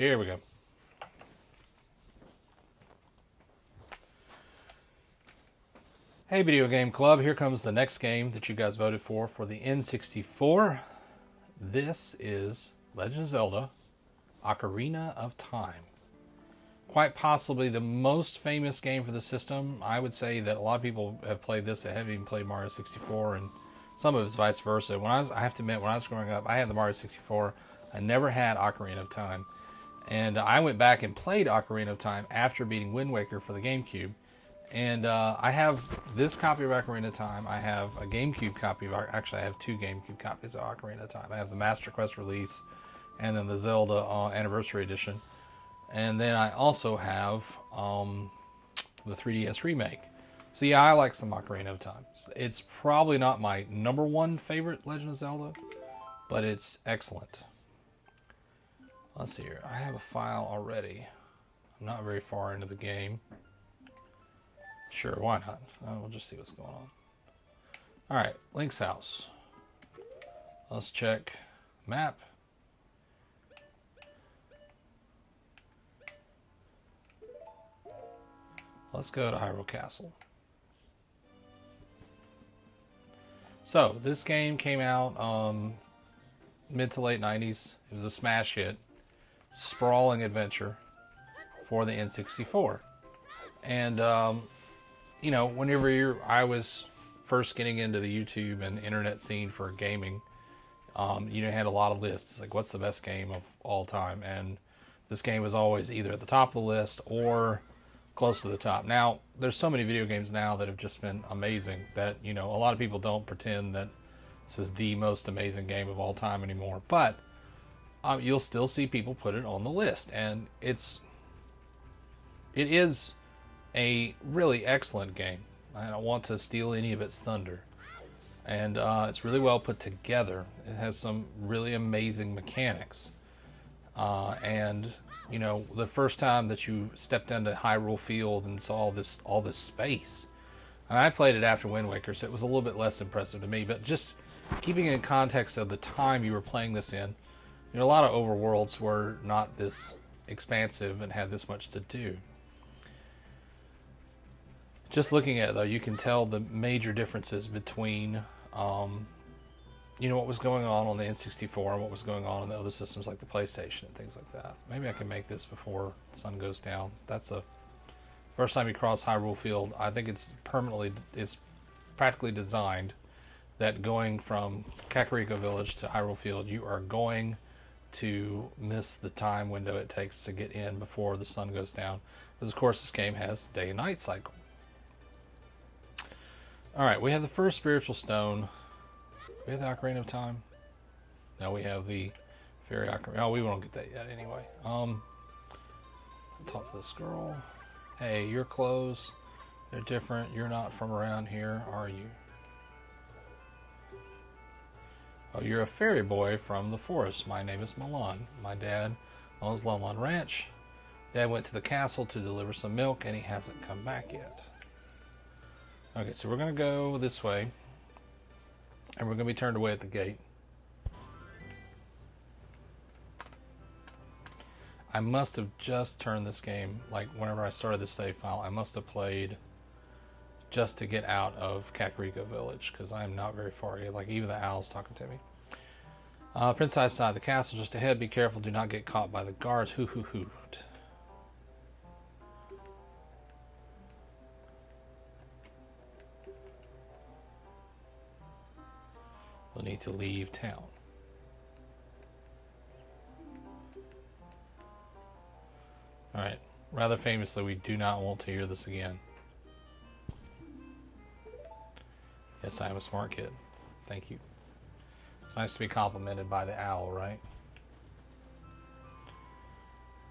Here we go. Hey, Video Game Club. Here comes the next game that you guys voted for the N64. This is Legend of Zelda Ocarina of Time. Quite possibly the most famous game for the system. I would say that a lot of people have played this that haven't even played Mario 64, and some of it's vice versa. I have to admit, when I was growing up, I had the Mario 64. I never had Ocarina of Time. And I went back and played Ocarina of Time after beating Wind Waker for the GameCube. And I have this copy of Ocarina of Time. I have a GameCube copy of... Actually, I have two GameCube copies of Ocarina of Time. I have the Master Quest release and then the Zelda Anniversary Edition. And then I also have the 3DS remake. So yeah, I like some Ocarina of Time. It's probably not my number one favorite Legend of Zelda, but it's excellent. Let's see here. I have a file already. I'm not very far into the game. Sure, why not? We'll just see what's going on. Alright, Link's house. Let's check map. Let's go to Hyrule Castle. So, this game came out mid to late 90s. It was a smash hit. Sprawling adventure for the N64. And, you know, whenever I was first getting into the YouTube and internet scene for gaming, you had a lot of lists. Like, what's the best game of all time? And this game was always either at the top of the list or close to the top. Now, there's so many video games now that have just been amazing that, a lot of people don't pretend that this is the most amazing game of all time anymore. But you'll still see people put it on the list. And it is a really excellent game. I don't want to steal any of its thunder. And it's really well put together. It has some really amazing mechanics. And the first time that you stepped into Hyrule Field and saw all this space. And I played it after Wind Waker, so it was a little bit less impressive to me. But just keeping it in context of the time you were playing this in, a lot of overworlds were not this expansive and had this much to do. Just looking at it, though, you can tell the major differences between, what was going on the N64 and what was going on in the other systems like the PlayStation and things like that. Maybe I can make this before the sun goes down. That's the first time you cross Hyrule Field. I think it's practically designed that going from Kakariko Village to Hyrule Field, you are going to miss the time window it takes to get in before the sun goes down. Because, of course, this game has day and night cycle. Alright, we have the first spiritual stone. We have the Ocarina of Time. Now we have the Fairy Ocarina. Oh, we won't get that yet anyway. Talk to this girl. Hey, your clothes, they're different. You're not from around here, are you? Oh, you're a fairy boy from the forest. My name is Milan. My dad owns Lon Lon Ranch. Dad went to the castle to deliver some milk, and he hasn't come back yet. Okay, so we're going to go this way, and we're going to be turned away at the gate. I must have just turned this game, like whenever I started this save file, I must have played just to get out of Kakariko Village, because I am not very far yet. Like, even the owl's talking to me. Prince side of the castle just ahead. Be careful, do not get caught by the guards. Hoo hoo hoot. We'll need to leave town. Alright, rather famously, we do not want to hear this again. Yes, I am a smart kid. Thank you. It's nice to be complimented by the owl, right?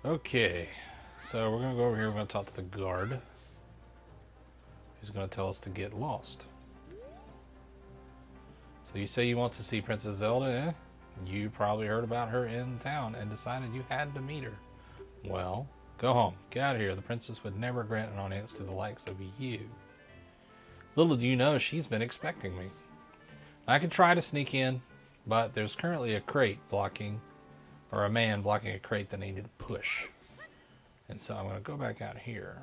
Okay, so we're going to go over here, we're going to talk to the guard. He's going to tell us to get lost. So you say you want to see Princess Zelda, eh? You probably heard about her in town and decided you had to meet her. Well, go home. Get out of here. The princess would never grant an audience to the likes of you. Little do you know, she's been expecting me. I could try to sneak in, but there's currently a crate blocking or a man blocking a crate that I needed to push. And so I'm going to go back out here,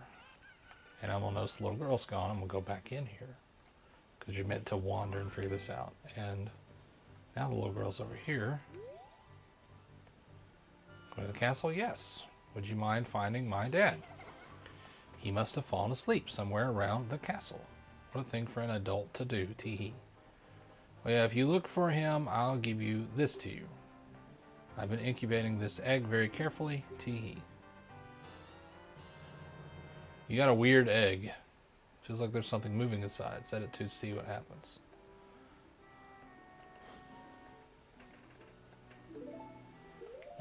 and I'm going to notice the little girl's gone. I'm going to go back in here, because you're meant to wander and figure this out. And now the little girl's over here. Go to the castle? Yes. Would you mind finding my dad? He must have fallen asleep somewhere around the castle. What a thing for an adult to do, tee-hee. Well, yeah, if you look for him, I'll give you this to you. I've been incubating this egg very carefully, tee-hee. You got a weird egg. Feels like there's something moving inside. Set it to see what happens.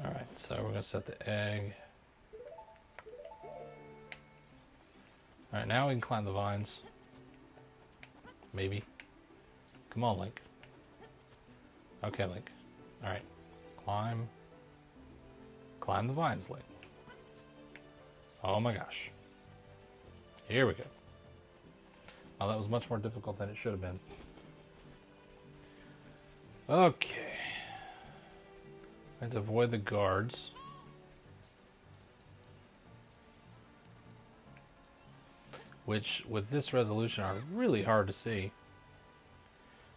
Alright, so we're going to set the egg. Alright, now we can climb the vines. Maybe. Come on, Link. Okay, Link. Alright. Climb. Climb the vines, Link. Oh my gosh. Here we go. Oh, that was much more difficult than it should have been. Okay. I have to avoid the guards. Which, with this resolution, are really hard to see.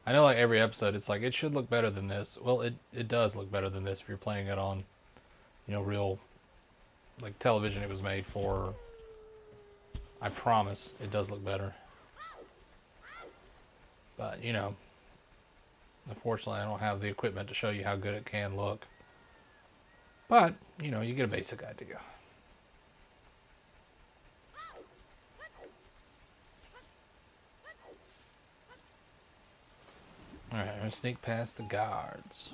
I know, like, every episode, it's like, it should look better than this. Well, it does look better than this if you're playing it on, you know, real, like, television it was made for. I promise it does look better. But, you know, unfortunately, I don't have the equipment to show you how good it can look. But, you know, you get a basic idea. Alright, I'm going to sneak past the guards.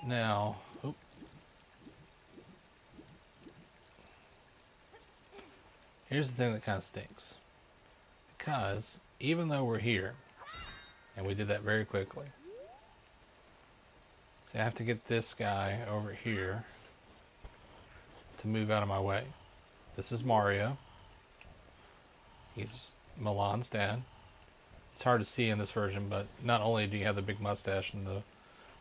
Now, oop. Here's the thing that kind of stinks. Because, even though we're here, and we did that very quickly, so I have to get this guy over here to move out of my way. This is Mario. He's Milan's dad. It's hard to see in this version, but not only do you have the big mustache and the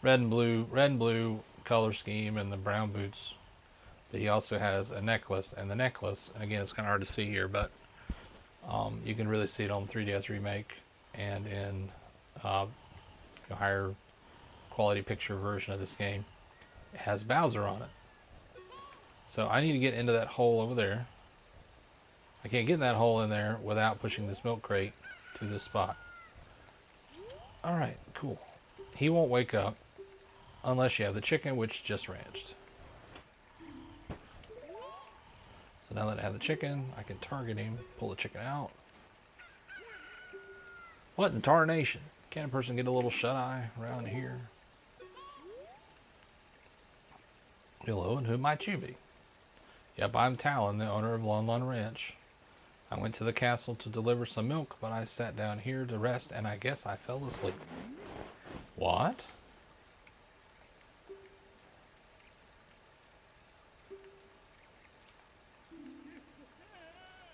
red and blue color scheme and the brown boots, but he also has a necklace, and the necklace, and again, it's kind of hard to see here, but you can really see it on the 3DS remake and in a higher quality picture version of this game. It has Bowser on it. So I need to get into that hole over there. I can't get in that hole in there without pushing this milk crate to this spot. Alright, cool. He won't wake up unless you have the chicken, which just ranched. So now that I have the chicken, I can target him, pull the chicken out. What in tarnation? Can a person get a little shut-eye around here? Hello, and who might you be? Yep, I'm Talon, the owner of Lon Lon Ranch. I went to the castle to deliver some milk, but I sat down here to rest, and I guess I fell asleep. What?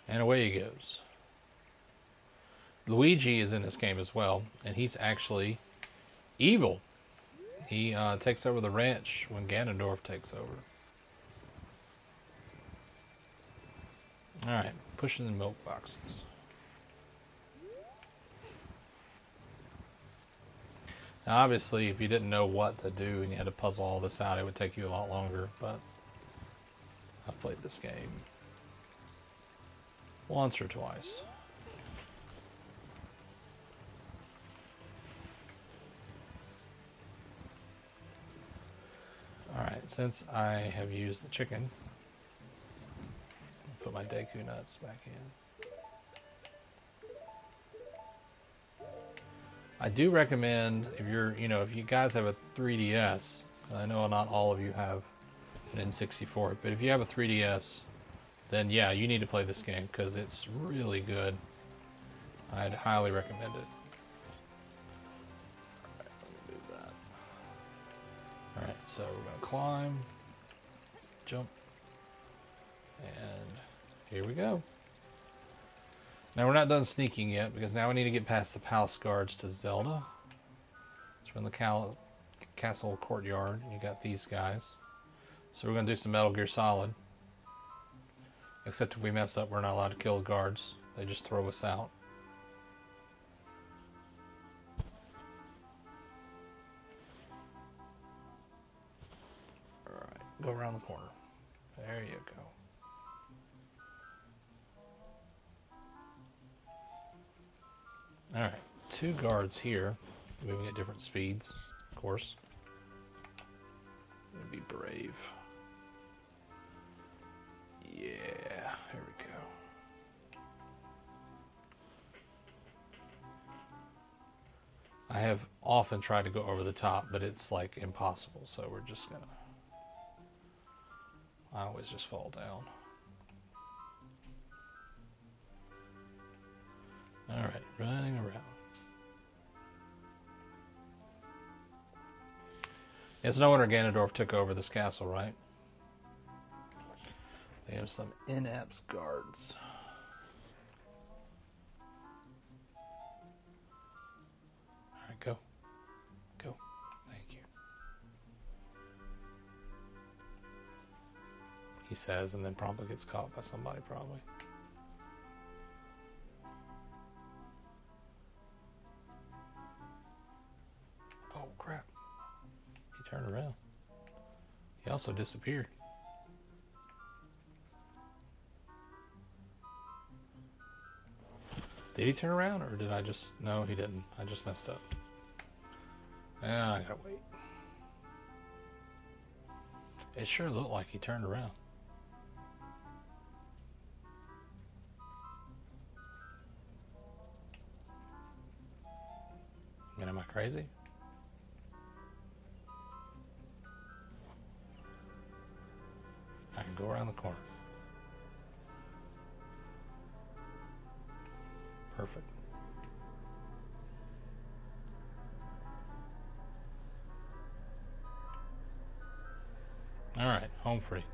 And away he goes. Luigi is in this game as well, and he's actually evil. He takes over the ranch when Ganondorf takes over. Alright, pushing the milk boxes. Now obviously, if you didn't know what to do and you had to puzzle all this out, it would take you a lot longer, but I've played this game once or twice. Alright, since I have used the chicken, I'll put my Deku nuts back in. I do recommend, if you're, if you guys have a 3DS, I know not all of you have an N64, but if you have a 3DS, then yeah, you need to play this game because it's really good. I'd highly recommend it. Alright, so we're going to climb, jump, and here we go. Now we're not done sneaking yet, because now we need to get past the palace guards to Zelda. So we're in the castle courtyard, and you got these guys. So we're going to do some Metal Gear Solid. Except if we mess up, we're not allowed to kill the guards. They just throw us out. Alright, go around the corner. There you go. Alright, 2 guards here, moving at different speeds, of course. Gonna be brave. Yeah, here we go. I have often tried to go over the top, but it's like impossible, so we're just gonna... I always just fall down. Alright, running around. It's no wonder Ganondorf took over this castle, right? They have some in-apps guards. Alright, go. Go. Thank you. He says, and then promptly gets caught by somebody, probably. Oh, crap. He turned around. He also disappeared. Did he turn around, or did I just... No, he didn't. I just messed up. Yeah, I gotta wait. It sure looked like he turned around. I mean, am I crazy? I can go around the corner. Perfect. Alright, home free.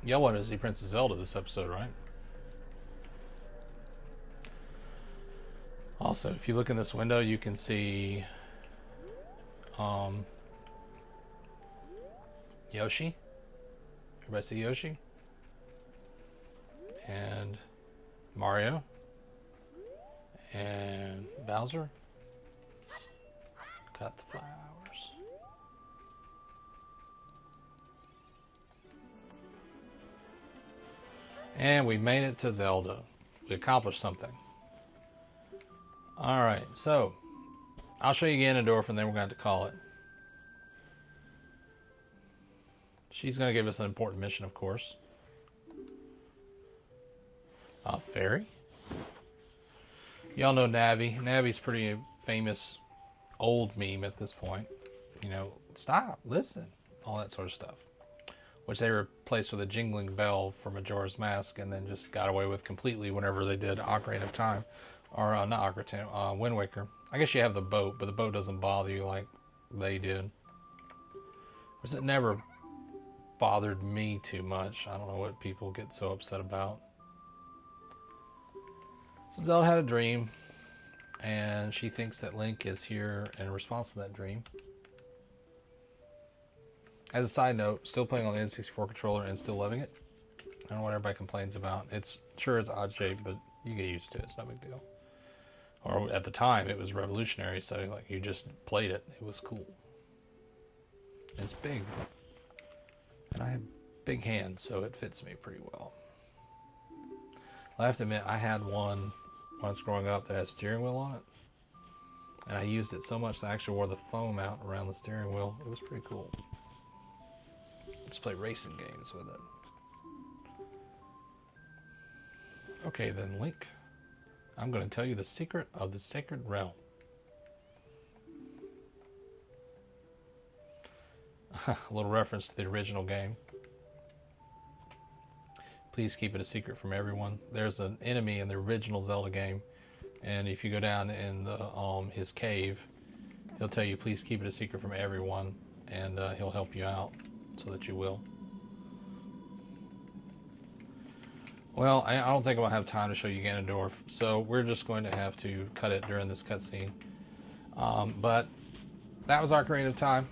Y'all wanted to see Princess Zelda this episode, right? Also, if you look in this window, you can see Yoshi. Everybody see Yoshi? And Mario. And Bowser. Got the flowers. And we made it to Zelda. We accomplished something. Alright, so I'll show you Ganondorf and then we're going to have to call it. She's going to give us an important mission, of course. Fairy. Y'all know Navi. Navi's pretty famous old meme at this point. You know, stop, listen, all that sort of stuff. Which they replaced with a jingling bell for Majora's Mask and then just got away with completely whenever they did Ocarina of Time. Or, not Ocarina of Time, Wind Waker. I guess you have the boat, but the boat doesn't bother you like they did. Because it never bothered me too much. I don't know what people get so upset about. So Zelda had a dream, and she thinks that Link is here in response to that dream. As a side note, still playing on the N64 controller and still loving it. I don't know what everybody complains about. It's odd shape, but you get used to it. It's no big deal. Or at the time, it was revolutionary, so like you just played it. It was cool. It's big. And I have big hands, so it fits me pretty well. I have to admit, I had one when I was growing up that had a steering wheel on it. And I used it so much that I actually wore the foam out around the steering wheel. It was pretty cool. Let's play racing games with it. Okay then, Link. I'm going to tell you the secret of the Sacred Realm. A little reference to the original game. Please keep it a secret from everyone. There's an enemy in the original Zelda game, and if you go down in the his cave, he'll tell you please keep it a secret from everyone, and he'll help you out so that you will. Well, I don't think I'll have time to show you Ganondorf, so we're just going to have to cut it during this cutscene. But that was Ocarina of Time.